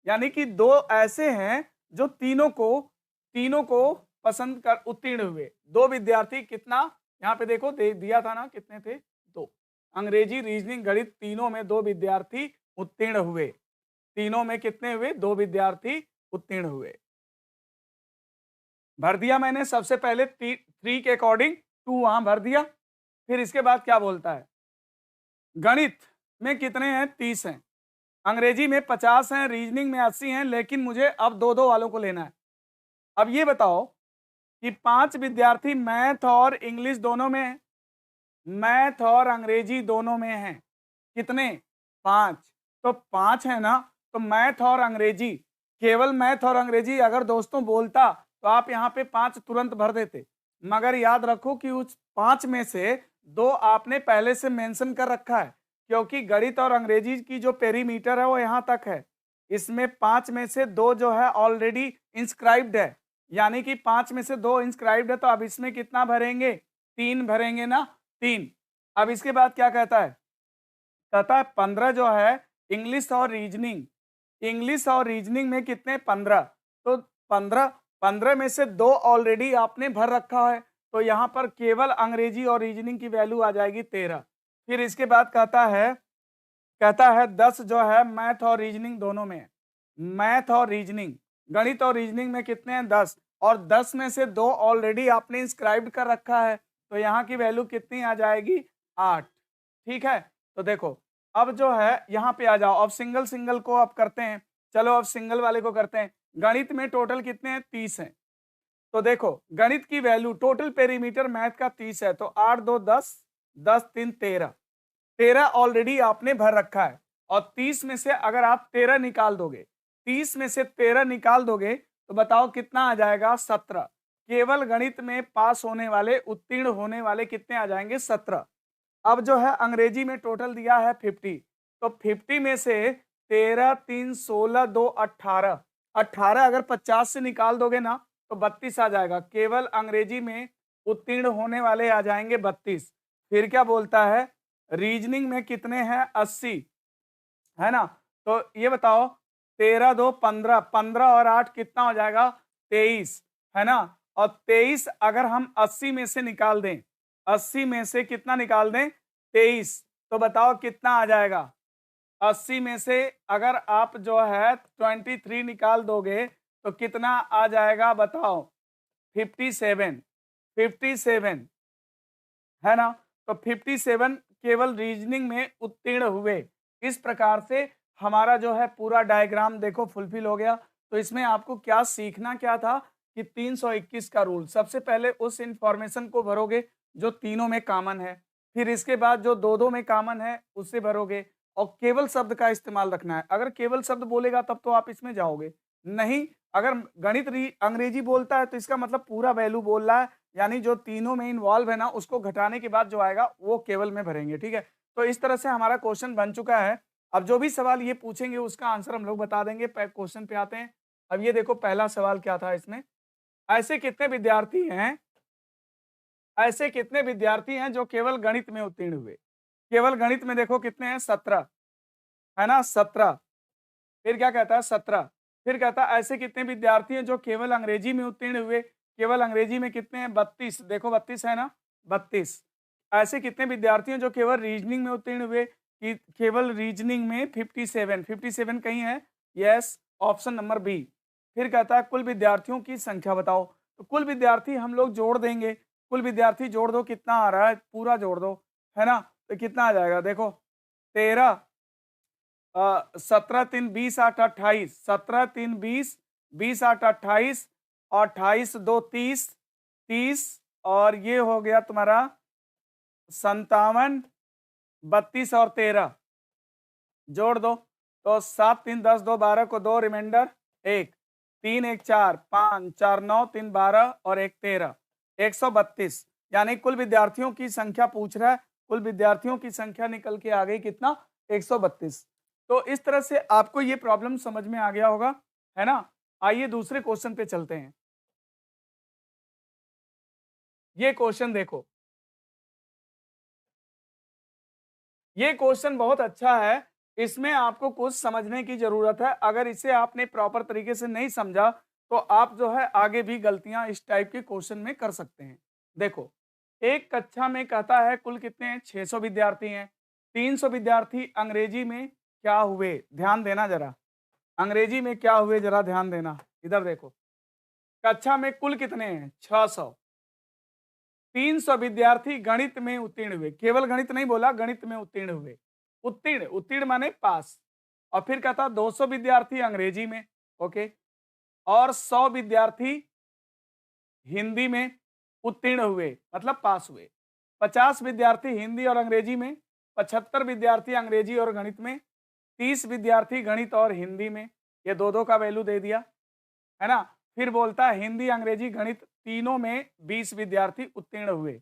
[SPEAKER 1] यानी कि 2 ऐसे हैं जो तीनों को पसंद कर उत्तीर्ण हुए। 2 विद्यार्थी कितना, यहाँ पे देखो दिया था ना, कितने थे? 2। अंग्रेजी, रीजनिंग, गणित तीनों में 2 विद्यार्थी उत्तीर्ण हुए। तीनों में कितने हुए? 2 विद्यार्थी उत्तीर्ण हुए। भर दिया मैंने, सबसे पहले 3 के अकॉर्डिंग 2 वहां भर दिया। फिर इसके बाद क्या बोलता है? गणित में कितने हैं? 30 हैं। अंग्रेजी में 50 हैं, रीजनिंग में 80 हैं, लेकिन मुझे अब 2-2 वालों को लेना है। अब ये बताओ कि 5 विद्यार्थी मैथ और इंग्लिश दोनों में हैं, मैथ और अंग्रेजी दोनों में हैं। कितने? 5। तो 5 है ना, तो मैथ और अंग्रेजी, केवल मैथ और अंग्रेजी अगर दोस्तों बोलता तो आप यहाँ पे 5 तुरंत भर देते, मगर याद रखो कि उस 5 में से 2 आपने पहले से मेंशन कर रखा है, क्योंकि गणित और अंग्रेजी की जो पेरीमीटर है वो यहाँ तक है। इसमें 5 में से 2 जो है ऑलरेडी इंस्क्राइब्ड है, यानी कि 5 में से 2 इंस्क्राइब्ड है, तो अब इसमें कितना भरेंगे? 3 भरेंगे ना, 3। अब इसके बाद क्या कहता है? कहता है 15 जो है इंग्लिश और रीजनिंग, इंग्लिश और रीजनिंग में कितने? 15। तो 15 में से 2 ऑलरेडी आपने भर रखा है, तो यहाँ पर केवल अंग्रेजी और रीजनिंग की वैल्यू आ जाएगी 13। फिर इसके बाद कहता है 10 जो है मैथ और रीजनिंग दोनों में है। मैथ और रीजनिंग, गणित और रीजनिंग में कितने हैं? 10, और 10 में से 2 ऑलरेडी आपने इंस्क्राइब कर रखा है, तो यहाँ की वैल्यू कितनी आ जाएगी? 8, ठीक है। तो देखो अब जो है यहाँ पे आ जाओ, अब सिंगल सिंगल को अब करते हैं। चलो अब सिंगल वाले को करते हैं। गणित में टोटल कितने हैं? 30 हैं। तो देखो गणित की वैल्यू, टोटल पेरीमीटर मैथ का 30 है, तो 8 2 10, 10 3 13, 13 ऑलरेडी आपने भर रखा है। और 30 में से अगर आप 13 निकाल दोगे, 30 में से 13 निकाल दोगे तो बताओ कितना आ जाएगा? 17। केवल गणित में पास होने वाले, उत्तीर्ण होने वाले कितने आ जाएंगे? 17। अब जो है अंग्रेजी में टोटल दिया है 50, तो 50 में से 13 3 16 2 18, 18 अगर 50 से निकाल दोगे ना तो 32 आ जाएगा। केवल अंग्रेजी में उत्तीर्ण होने वाले आ जाएंगे 32। फिर क्या बोलता है? रीजनिंग में कितने हैं 80, है ना। तो ये बताओ 13 2 15, 15 और 8 कितना हो जाएगा 23, है ना। और 23 अगर हम 80 में से निकाल दें, 80 में से कितना निकाल दें 23, तो बताओ कितना आ जाएगा। 80 में से अगर आप जो है 23 निकाल दोगे तो कितना आ जाएगा बताओ 57, 57, है ना। तो 57 केवल रीजनिंग में उत्तीर्ण हुए। इस प्रकार से हमारा जो है पूरा डायग्राम देखो फुलफिल हो गया। तो इसमें आपको क्या सीखना क्या था कि 321 का रूल, सबसे पहले उस इंफॉर्मेशन को भरोगे जो तीनों में कॉमन है, फिर इसके बाद जो दो दो में कॉमन है उससे भरोगे, और केवल शब्द का इस्तेमाल रखना है। अगर केवल शब्द बोलेगा तब तो आप इसमें जाओगे, नहीं अगर गणित अंग्रेजी बोलता है तो इसका मतलब पूरा वैल्यू बोल रहा है, यानी जो तीनों में इन्वॉल्व है ना उसको घटाने के बाद जो आएगा वो केवल में भरेंगे, ठीक है। तो इस तरह से हमारा क्वेश्चन बन चुका है। अब जो भी सवाल ये पूछेंगे उसका आंसर हम लोग बता देंगे। क्वेश्चन पे आते हैं। अब ये देखो पहला सवाल क्या था इसमें, ऐसे कितने विद्यार्थी हैं, ऐसे कितने विद्यार्थी हैं जो केवल गणित में उत्तीर्ण हुए। केवल गणित में देखो कितने हैं 17, है ना 17। फिर क्या कहता है 17, फिर कहता है ऐसे कितने विद्यार्थी हैं जो केवल अंग्रेजी में उत्तीर्ण हुए। केवल अंग्रेजी में कितने हैं 32, देखो 32 है ना 32। ऐसे कितने विद्यार्थी हैं जो केवल रीजनिंग में उत्तीर्ण हुए, कि केवल रीजनिंग में 57, 57 कहीं है, यस ऑप्शन नंबर बी। फिर कहता है कुल विद्यार्थियों की संख्या बताओ। तो कुल विद्यार्थी हम लोग जोड़ देंगे, कुल विद्यार्थी जोड़ दो कितना आ रहा है, पूरा जोड़ दो, है ना। तो कितना आ जाएगा देखो 13, 17 3 20 8 28, 17 3 20, 20 8 28, 28 2 30, 30 और ये हो गया तुम्हारा 57, 32 और 13 जोड़ दो तो 7 3 10 2 12 को 2 रिमाइंडर 1, 3 1 4 5 4 9 3 12 और 1 13, 132। यानी कुल विद्यार्थियों की संख्या पूछ रहा है, कुल विद्यार्थियों की संख्या निकल के आ गई कितना 132। तो इस तरह से आपको ये प्रॉब्लम समझ में आ गया होगा, है ना। आइए दूसरे क्वेश्चन पे चलते हैं। ये क्वेश्चन देखो, ये क्वेश्चन बहुत अच्छा है, इसमें आपको कुछ समझने की जरूरत है। अगर इसे आपने प्रॉपर तरीके से नहीं समझा तो आप जो है आगे भी गलतियां इस टाइप के क्वेश्चन में कर सकते हैं। देखो एक कक्षा में कहता है कुल कितने हैं 600 विद्यार्थी हैं, 300 विद्यार्थी अंग्रेजी में क्या हुए, ध्यान देना जरा, अंग्रेजी में क्या हुए जरा ध्यान देना। इधर देखो कक्षा में कुल कितने हैं 600, 300 विद्यार्थी गणित में उत्तीर्ण हुए, केवल गणित नहीं बोला गणित में उत्तीर्ण हुए, उत्तीर्ण उत्तीर्ण माने पास। और फिर कहता 200 विद्यार्थी अंग्रेजी में, ओके, और 100 विद्यार्थी हिंदी में उत्तीर्ण हुए मतलब पास हुए, 50 विद्यार्थी हिंदी और अंग्रेजी में, 75 विद्यार्थी अंग्रेजी और गणित में, 30 विद्यार्थी गणित और हिंदी में। ये दो दो का वैल्यू दे दिया, है ना। फिर बोलता है हिंदी अंग्रेजी गणित तीनों में 20 विद्यार्थी उत्तीर्ण हुए।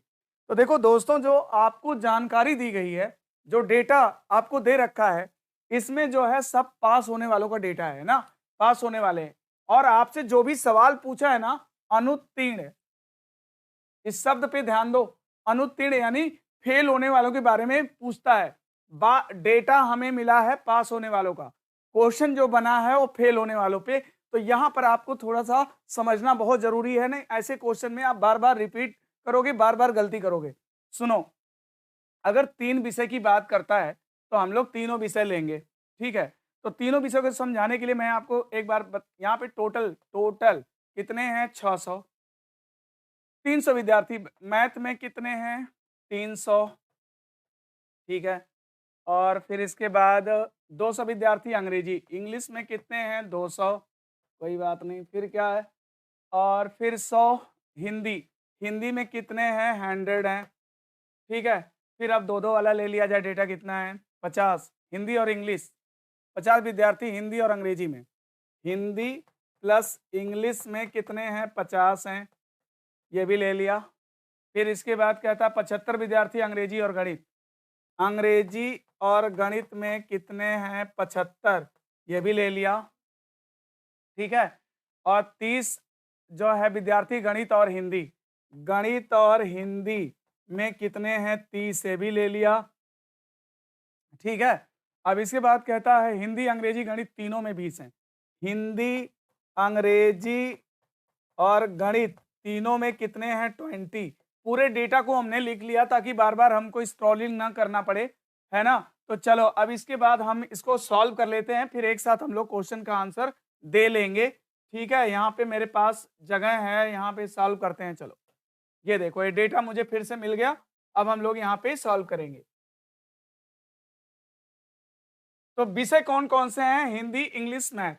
[SPEAKER 1] तो देखो दोस्तों जो आपको जानकारी दी गई है, जो डेटा आपको दे रखा है, इसमें जो है सब पास होने वालों का डेटा है ना, पास होने वाले हैं। और आपसे जो भी सवाल पूछा है ना अनुत्तीर्ण, इस शब्द पे ध्यान दो, अनुत्तीर्ण यानी फेल होने वालों के बारे में पूछता है। डेटा हमें मिला है पास होने वालों का, क्वेश्चन जो बना है वो फेल होने वालों पे। तो यहां पर आपको थोड़ा सा समझना बहुत जरूरी है, नहीं ऐसे क्वेश्चन में आप बार बार रिपीट करोगे, बार बार गलती करोगे। सुनो, अगर 3 विषय की बात करता है तो हम लोग तीनों विषय लेंगे, ठीक है। तो तीनों विषयों को समझाने के लिए मैं आपको एक बार यहाँ पे टोटल टोटल कितने हैं 600, 300 विद्यार्थी मैथ में कितने हैं 300, ठीक है। और फिर इसके बाद 200 विद्यार्थी अंग्रेजी इंग्लिश में कितने हैं 200, कोई बात नहीं, फिर क्या है, और फिर 100 हिंदी, हिंदी में कितने हैं 100 हैं, ठीक है। फिर अब दो दो वाला ले लिया जाए, डेटा कितना है 50 हिंदी और इंग्लिश, 50 विद्यार्थी हिंदी और अंग्रेजी में, हिंदी प्लस इंग्लिश में कितने हैं 50 हैं, ये भी ले लिया। फिर इसके बाद कहता है 75 विद्यार्थी अंग्रेजी और गणित, अंग्रेजी और गणित में कितने हैं 75, ये भी ले लिया, ठीक है। और 30 जो है विद्यार्थी गणित और हिंदी, गणित और हिंदी में कितने हैं 30, ये भी ले लिया। ठीक है। अब इसके बाद कहता है हिंदी अंग्रेजी गणित तीनों में 20 हैं। हिंदी अंग्रेजी और गणित तीनों में कितने हैं? 20। पूरे डेटा को हमने लिख लिया ताकि बार बार हमको स्क्रॉलिंग ना करना पड़े, है ना। तो चलो अब इसके बाद हम इसको सॉल्व कर लेते हैं, फिर एक साथ हम लोग क्वेश्चन का आंसर दे लेंगे। ठीक है, यहाँ पे मेरे पास जगह है, यहाँ पे सॉल्व करते हैं। चलो ये देखो, ये डेटा मुझे फिर से मिल गया। अब हम लोग यहाँ पे सॉल्व करेंगे। तो विषय कौन कौन से हैं? Hindi, English, math.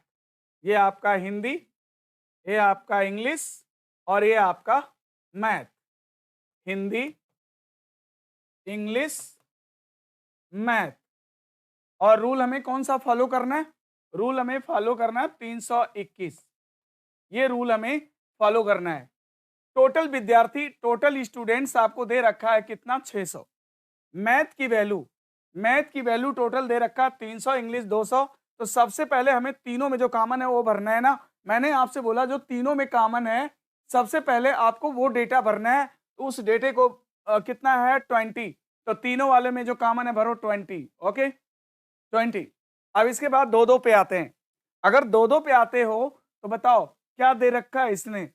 [SPEAKER 1] ये आपका हिंदी, ये आपका इंग्लिश और ये आपका मैथ। Hindi, English, math. और रूल हमें कौन सा फॉलो करना है? रूल हमें फॉलो करना है 321। ये रूल हमें फॉलो करना है। टोटल विद्यार्थी, टोटल स्टूडेंट्स आपको दे रखा है कितना? 600। मैथ की वैल्यू टोटल दे रखा है 300, इंग्लिश 200। तो सबसे पहले हमें तीनों में जो कॉमन है वो भरना है ना। मैंने आपसे बोला जो तीनों में कॉमन है सबसे पहले आपको वो डेटा भरना है। तो उस डेटे को कितना है? 20। तो तीनों वाले में जो कॉमन है भरो 20। ओके 20। अब इसके बाद दो दो पे आते हैं। अगर दो दो पे आते हो तो बताओ क्या दे रखा है इसने?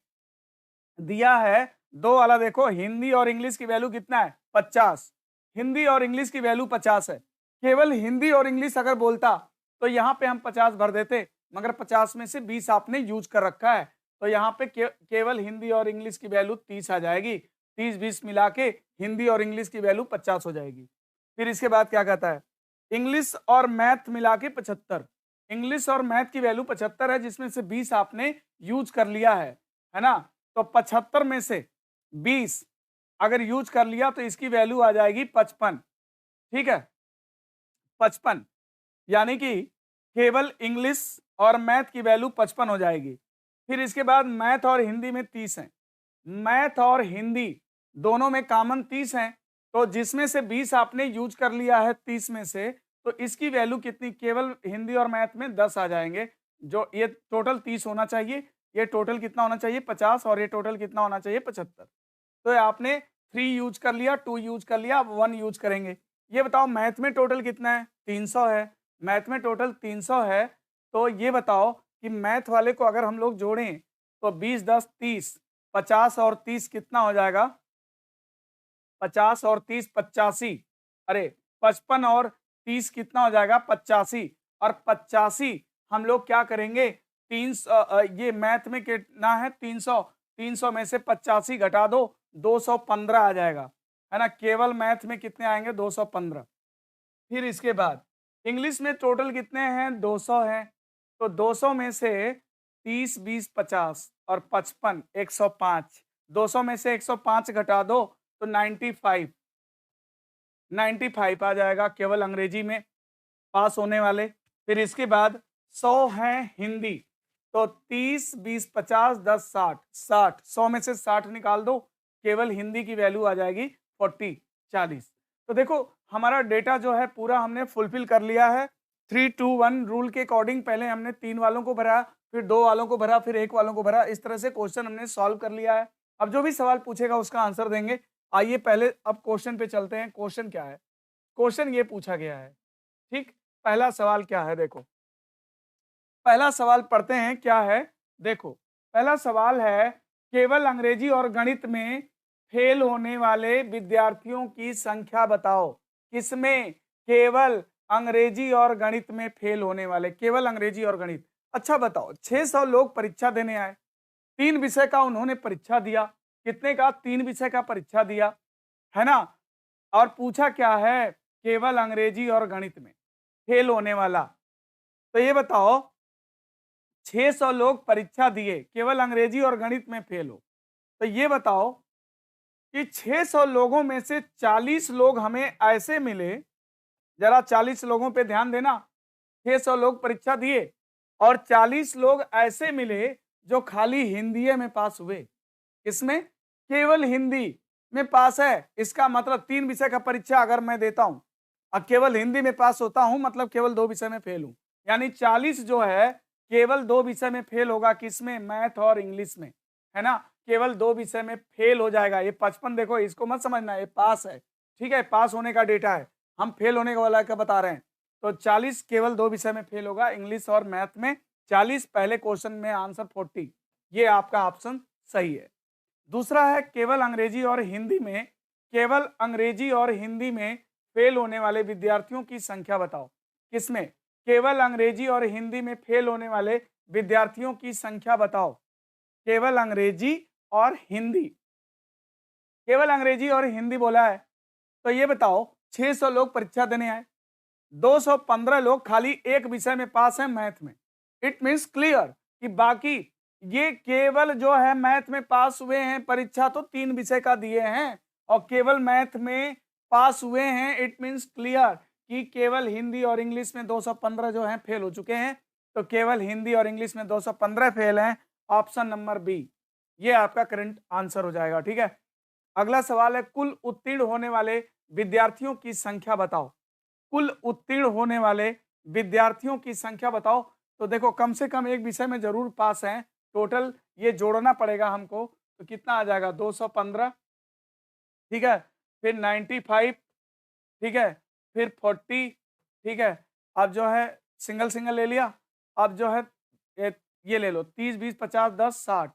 [SPEAKER 1] दिया है दो वाला। देखो हिंदी और इंग्लिश की वैल्यू कितना है? 50। हिंदी और इंग्लिश की वैल्यू 50 है। केवल हिंदी और इंग्लिश अगर बोलता तो यहाँ पे हम 50 भर देते, मगर 50 में से 20 आपने यूज कर रखा है। तो यहाँ पे केवल हिंदी और इंग्लिश की वैल्यू 30 आ जाएगी। 30-20 मिला के हिंदी और इंग्लिश की वैल्यू 50 हो जाएगी। फिर इसके बाद क्या कहता है? इंग्लिश और मैथ मिला के 75। इंग्लिश और मैथ की वैल्यू 75 है, जिसमें से 20 आपने यूज कर लिया है ना। तो 75 में से 20 अगर यूज कर लिया तो इसकी वैल्यू आ जाएगी 55। ठीक है 55, यानी कि केवल इंग्लिश और मैथ की वैल्यू 55 हो जाएगी। फिर इसके बाद मैथ और हिंदी में 30 है। मैथ और हिंदी दोनों में कॉमन 30 है। तो जिसमें से 20 आपने यूज कर लिया है 30 में से, तो इसकी वैल्यू कितनी? केवल हिंदी और मैथ में 10 आ जाएंगे। जो ये टोटल 30 होना चाहिए, ये टोटल कितना होना चाहिए? 50, और ये टोटल कितना होना चाहिए? 75। तो आपने 3 यूज कर लिया, 2 यूज कर लिया, अब 1 यूज करेंगे। ये बताओ मैथ में टोटल कितना है? 300 है। मैथ में टोटल 300 है। तो ये बताओ कि मैथ वाले को अगर हम लोग जोड़ें तो 20 10 30, 50 और 30 कितना हो जाएगा? 50 और 30 85। अरे 55 और 30 कितना हो जाएगा? 85। और 85 हम लोग क्या करेंगे? 300 ये मैथ में कितना है? 300। 300 में से 85 घटा दो, 215 आ जाएगा, है ना। केवल मैथ में कितने आएंगे? 215। फिर इसके बाद इंग्लिश में टोटल कितने हैं? 200 हैं। तो 200 में से 30 20 50 और 55 105। 200 में से 105 घटा दो तो 95 आ जाएगा केवल अंग्रेजी में पास होने वाले। फिर इसके बाद 100 हैं हिंदी। तो 30 20 50 10 60 60। 100 में से 60 निकाल दो, केवल हिंदी की वैल्यू आ जाएगी 40 40। तो देखो हमारा डेटा जो है पूरा हमने फुलफिल कर लिया है। 3 2 1 रूल के अकॉर्डिंग पहले हमने 3 वालों को भरा, फिर 2 वालों को भरा, फिर 1 वालों को भरा। इस तरह से क्वेश्चन हमने सॉल्व कर लिया है। अब जो भी सवाल पूछेगा उसका आंसर देंगे। आइए पहले अब क्वेश्चन पे चलते हैं। क्वेश्चन क्या है? क्वेश्चन ये पूछा गया है। ठीक, पहला सवाल क्या है? देखो पहला सवाल पढ़ते हैं क्या है। देखो पहला सवाल है, केवल अंग्रेजी और गणित में फेल होने वाले विद्यार्थियों की संख्या बताओ। किसमें? केवल अंग्रेजी और गणित में फेल होने वाले, केवल अंग्रेजी और गणित। अच्छा बताओ 600 लोग परीक्षा देने आए, 3 विषय का उन्होंने परीक्षा दिया। कितने का? 3 विषय का परीक्षा दिया, है ना। और पूछा क्या है? केवल अंग्रेजी और गणित में फेल होने वाला। तो ये बताओ 600 लोग परीक्षा दिए, केवल अंग्रेजी और गणित में फेल हो। तो ये बताओ कि 600 लोगों में से 40 लोग हमें ऐसे मिले, जरा 40 लोगों पे ध्यान देना। 600 लोग परीक्षा दिए और 40 लोग ऐसे मिले जो खाली हिंदी में पास हुए। इसमें केवल हिंदी में पास है। इसका मतलब 3 विषय का परीक्षा अगर मैं देता हूं और केवल हिंदी में पास होता हूं, मतलब केवल 2 विषय में फेल हूं। यानी 40 जो है केवल 2 विषय में फेल होगा। किसमें? मैथ और इंग्लिश में, है ना। केवल 2 विषय में फेल हो जाएगा। ये 55 देखो, इसको मत समझना, ये पास है। ठीक है, पास होने का डेटा है। हम फेल होने वाला का बता रहे हैं। तो 40 केवल 2 विषय में फेल होगा, इंग्लिश और मैथ में 40, पहले क्वेश्चन में आंसर 40। ये आपका ऑप्शन सही है। दूसरा है केवल अंग्रेजी और हिंदी में, केवल अंग्रेजी और हिंदी में फेल होने वाले विद्यार्थियों की संख्या बताओ। किसमें? केवल अंग्रेजी और हिंदी में फेल होने वाले विद्यार्थियों की संख्या बताओ। केवल अंग्रेजी और हिंदी, केवल अंग्रेजी और हिंदी बोला है, तो ये बताओ 600 लोग परीक्षा देने आए, 215 लोग खाली एक विषय में पास हैं मैथ में। इट मीन्स क्लियर कि बाकी ये केवल जो है मैथ में पास हुए हैं, परीक्षा तो 3 विषय का दिए हैं और केवल मैथ में पास हुए हैं। इट मीन्स क्लियर कि केवल हिंदी और इंग्लिश में 215 जो हैं फेल हो चुके हैं। तो केवल हिंदी और इंग्लिश में 215 फेल हैं, ऑप्शन नंबर बी ये आपका करंट आंसर हो जाएगा। ठीक है, अगला सवाल है कुल उत्तीर्ण होने वाले विद्यार्थियों की संख्या बताओ। कुल उत्तीर्ण होने वाले विद्यार्थियों की संख्या बताओ। तो देखो कम से कम एक विषय में जरूर पास हैं, टोटल ये जोड़ना पड़ेगा हमको, तो कितना आ जाएगा 215, ठीक है, फिर 95, ठीक है, फिर 40, ठीक है। अब जो है सिंगल सिंगल ले लिया, अब जो है ये ले लो 30 20 50 10 60,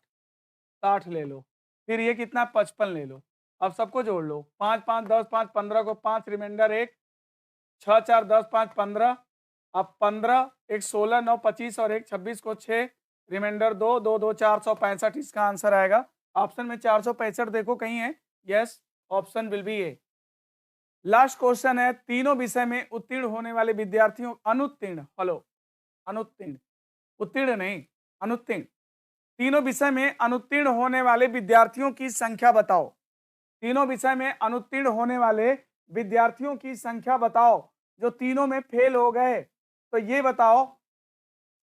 [SPEAKER 1] 60 ले लो, फिर ये कितना 55 ले लो। अब सबको जोड़ लो, 5 5 10 5 15 को 5 रिमाइंडर 1, 6 4 10 5 15, अब 15 एक 16 9 25 और एक 26 को 6 रिमाइंडर 2 2 2 465 इसका आंसर आएगा। ऑप्शन में 465 देखो कहीं है, yes option will be A. Last question है तीनों विषय में उत्तीर्ण होने वाले विद्यार्थियों अनुत्तीर्ण, हेलो अनुत्तीर्ण, उत्तीर्ण नहीं अनुत्तीर्ण, तीनों विषय में अनुत्तीर्ण होने वाले विद्यार्थियों की संख्या बताओ। तीनों विषय में अनुत्तीर्ण होने वाले विद्यार्थियों की संख्या बताओ जो तीनों में फेल हो गए। तो ये बताओ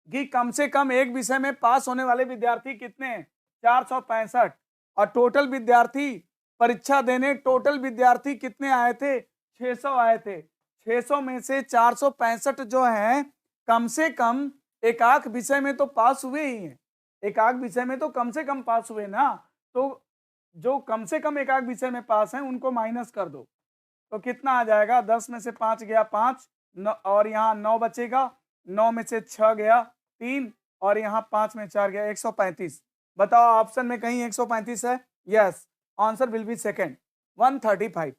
[SPEAKER 1] कि कम से कम एक विषय में पास होने वाले विद्यार्थी कितने हैं? 465। और टोटल विद्यार्थी परीक्षा देने टोटल विद्यार्थी कितने आए थे? 600 आए थे। 600 में से 465 जो हैं कम से कम एक आध विषय में तो पास हुए ही हैं, एक आध विषय में तो कम से कम पास हुए ना। तो जो कम से कम एक आध विषय में पास हैं उनको माइनस कर दो, तो कितना आ जाएगा? 10 में से 5 गया 5 और यहाँ 9 बचेगा, 9 में से 6 गया 3 और यहाँ 5 में 4 गया 135। बताओ ऑप्शन में कहीं 135 है? Yes, answer will be second 135।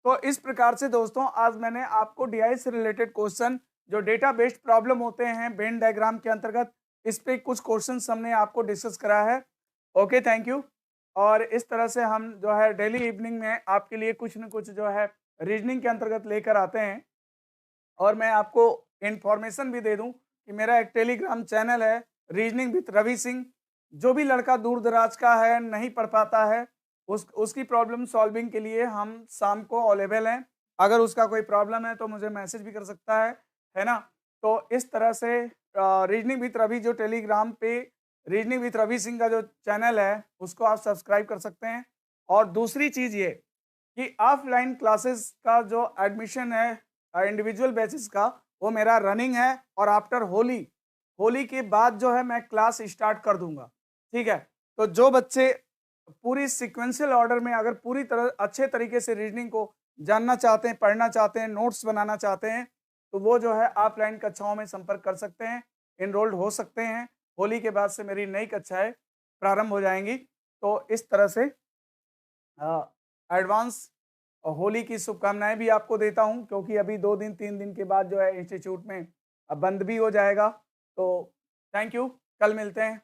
[SPEAKER 1] तो इस प्रकार से दोस्तों आज मैंने आपको डीआई से रिलेटेड क्वेश्चन जो डेटा बेस्ड प्रॉब्लम होते हैं वेन डायग्राम के अंतर्गत, इस पे कुछ क्वेश्चन हमने आपको डिस्कस करा है। Okay, thank you. और इस तरह से हम जो है डेली इवनिंग में आपके लिए कुछ न कुछ जो है रीजनिंग के अंतर्गत लेकर आते हैं। और मैं आपको इंफॉर्मेशन भी दे दूं कि मेरा एक टेलीग्राम चैनल है रीजनिंग विद रवि सिंह। जो भी लड़का दूर दराज का है, नहीं पढ़ पाता है, उसकी प्रॉब्लम सॉल्विंग के लिए हम शाम को अवेलेबल हैं। अगर उसका कोई प्रॉब्लम है तो मुझे मैसेज भी कर सकता है ना। तो इस तरह से रीजनिंग विद रवि जो टेलीग्राम पे रीजनिंग विद रवि सिंह का जो चैनल है उसको आप सब्सक्राइब कर सकते हैं। और दूसरी चीज़ ये कि ऑफलाइन क्लासेस का जो एडमिशन है इंडिविजुअल बेसिस का, वो मेरा रनिंग है और आफ्टर होली के बाद जो है मैं क्लास स्टार्ट कर दूंगा। ठीक है, तो जो बच्चे पूरी सीक्वेंशियल ऑर्डर में अगर पूरी तरह अच्छे तरीके से रीजनिंग को जानना चाहते हैं, पढ़ना चाहते हैं, नोट्स बनाना चाहते हैं, तो वो जो है ऑफलाइन कक्षाओं में संपर्क कर सकते हैं, इनरोल्ड हो सकते हैं। होली के बाद से मेरी नई कक्षाएं प्रारंभ हो जाएंगी। तो इस तरह से एडवांस होली की शुभकामनाएं भी आपको देता हूं, क्योंकि अभी 2 दिन 3 दिन के बाद जो है इंस्टीट्यूट में बंद भी हो जाएगा। तो थैंक यू, कल मिलते हैं।